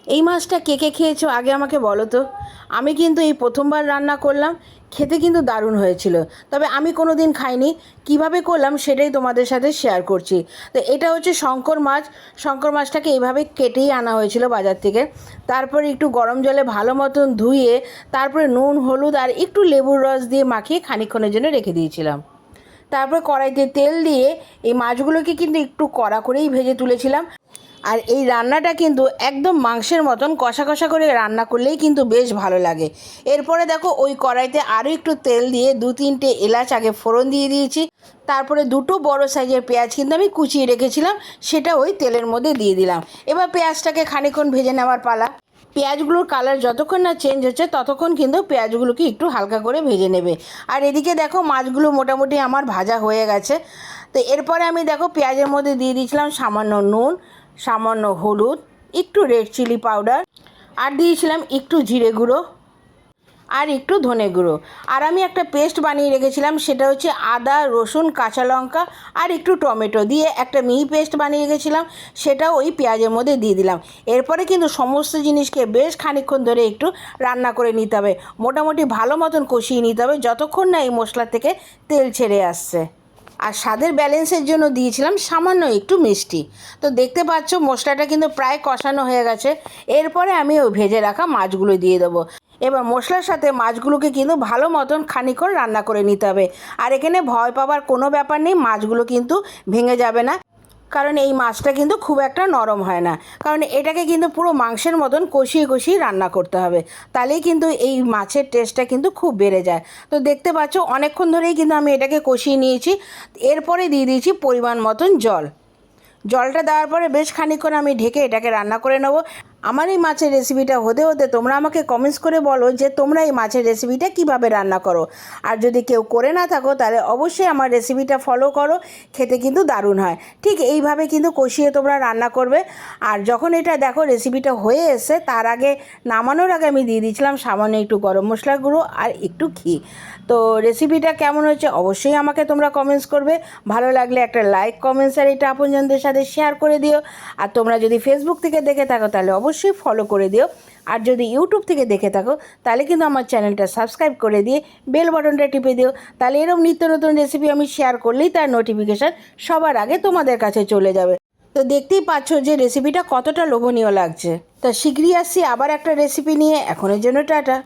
এই মাছটা কে কে খেয়েছো আগে আমাকে বলো তো। আমি কিন্তু এই প্রথমবার রান্না করলাম, খেতে কিন্তু দারুণ হয়েছিল। তবে আমি কোনো দিন খাইনি, কিভাবে করলাম সেটাই তোমাদের সাথে শেয়ার করছি। তো এটা হচ্ছে শঙ্কর মাছ। শঙ্কর মাছটাকে এইভাবে কেটেই আনা হয়েছিল বাজার থেকে। তারপরে একটু গরম জলে ভালো মতন ধুয়ে তারপরে নুন হলুদ আর একটু লেবুর রস দিয়ে মাখিয়ে খানিকক্ষণের জন্য রেখে দিয়েছিলাম। তারপর কড়াইতে তেল দিয়ে এই মাছগুলোকে কিন্তু একটু কড়া করেই ভেজে তুলেছিলাম। আর এই রান্নাটা কিন্তু একদম মাংসের মতন কষা কষা করে রান্না করলেই কিন্তু বেশ ভালো লাগে। এরপরে দেখো ওই কড়াইতে আরও একটু তেল দিয়ে 2-3টে এলাচ আগে ফোড়ন দিয়ে দিয়েছি। তারপরে 2টো বড় সাইজের পেঁয়াজ কিন্তু আমি কুচিয়ে রেখেছিলাম, সেটা ওই তেলের মধ্যে দিয়ে দিলাম। এবার পেঁয়াজটাকে খানিকক্ষণ ভেজে নেওয়ার পালা। পেঁয়াজগুলোর কালার যতক্ষণ না চেঞ্জ হচ্ছে ততক্ষণ কিন্তু পেঁয়াজগুলোকে একটু হালকা করে ভেজে নেবে। আর এদিকে দেখো মাছগুলো মোটামুটি আমার ভাজা হয়ে গেছে। তো এরপরে আমি দেখো পেঁয়াজের মধ্যে দিয়ে দিয়েছিলাম সামান্য নুন, সামান্য হলুদ, একটু রেড চিলি পাউডার, আর দিয়েছিলাম একটু জিরে গুঁড়ো আর একটু ধনে গুঁড়ো। আর আমি একটা পেস্ট বানিয়ে রেখেছিলাম, সেটা হচ্ছে আদা রসুন কাঁচা লঙ্কা আর একটু টমেটো দিয়ে একটা মিহি পেস্ট বানিয়ে রেখেছিলাম, সেটাও ওই পেঁয়াজের মধ্যে দিয়ে দিলাম। এরপরে কিন্তু সমস্ত জিনিসকে বেশ খানিকক্ষণ ধরে একটু রান্না করে নিতে হবে, মোটামুটি ভালো মতন কষিয়ে নিতে হবে যতক্ষণ না এই মশলা থেকে তেল ছেড়ে আসছে। আর স্বাদের ব্যালেন্সের জন্য দিয়েছিলাম সামান্য একটু মিষ্টি। তো দেখতে পাচ্ছ মশলাটা কিন্তু প্রায় কষানো হয়ে গেছে। এরপরে আমি ওই ভেজে রাখা মাছগুলো দিয়ে দেবো। এবার মশলার সাথে মাছগুলোকে কিন্তু ভালো মতন খানিকক্ষণ রান্না করে নিতে হবে। আর এখানে ভয় পাবার কোনো ব্যাপার নেই, মাছগুলো কিন্তু ভেঙে যাবে না, কারণ এই মাছটা কিন্তু খুব একটা নরম হয় না। কারণ এটাকে কিন্তু পুরো মাংসের মতন কষিয়ে কষিয়ে রান্না করতে হবে, তাহলেই কিন্তু এই মাছের টেস্টটা কিন্তু খুব বেড়ে যায়। তো দেখতে পাচ্ছ অনেকক্ষণ ধরেই কিন্তু আমি এটাকে কষিয়ে নিয়েছি। এরপরে দিয়ে দিয়েছি পরিমাণ মতন জল। জলটা দেওয়ার পরে বেশ খানিকক্ষণ আমি ঢেকে এটাকে রান্না করে নেব। আমার এই মাছের রেসিপিটা হতে হতে তোমরা আমাকে কমেন্টস করে বলো যে তোমরা এই মাছের রেসিপিটা কিভাবে রান্না করো। আর যদি কেউ করে না থাকো তাহলে অবশ্যই আমার রেসিপিটা ফলো করো, খেতে কিন্তু দারুণ হয়। ঠিক এইভাবে কিন্তু কষিয়ে তোমরা রান্না করবে। আর যখন এটা দেখো রেসিপিটা হয়ে এসে তার আগে নামানোর আগে আমি দিয়ে দিয়েছিলাম সামান্য একটু গরম মশলার গুঁড়ো আর একটু ঘি। তো রেসিপিটা কেমন হয়েছে অবশ্যই আমাকে তোমরা কমেন্টস করবে। ভালো লাগলে একটা লাইক কমেন্টস আর এটা আপনজনদের সাথে শেয়ার করে দিও। আর তোমরা যদি ফেসবুক থেকে দেখে থাকো তাহলে অবশ্যই ফলো করে দিও। আর যদি ইউটিউব থেকে দেখে থাকো তাহলে কিন্তু আমার চ্যানেলটা সাবস্ক্রাইব করে দিয়ে বেল বাটনটা টিপে দিও। তাহলে এরকম নিত্য নতুন রেসিপি আমি শেয়ার করলেই তার নোটিফিকেশান সবার আগে তোমাদের কাছে চলে যাবে। তো দেখতেই পাচ্ছ যে রেসিপিটা কতটা লোভনীয় লাগছে। তা শীঘ্রই আসছি আবার একটা রেসিপি নিয়ে। এখনের জন্য টাটা।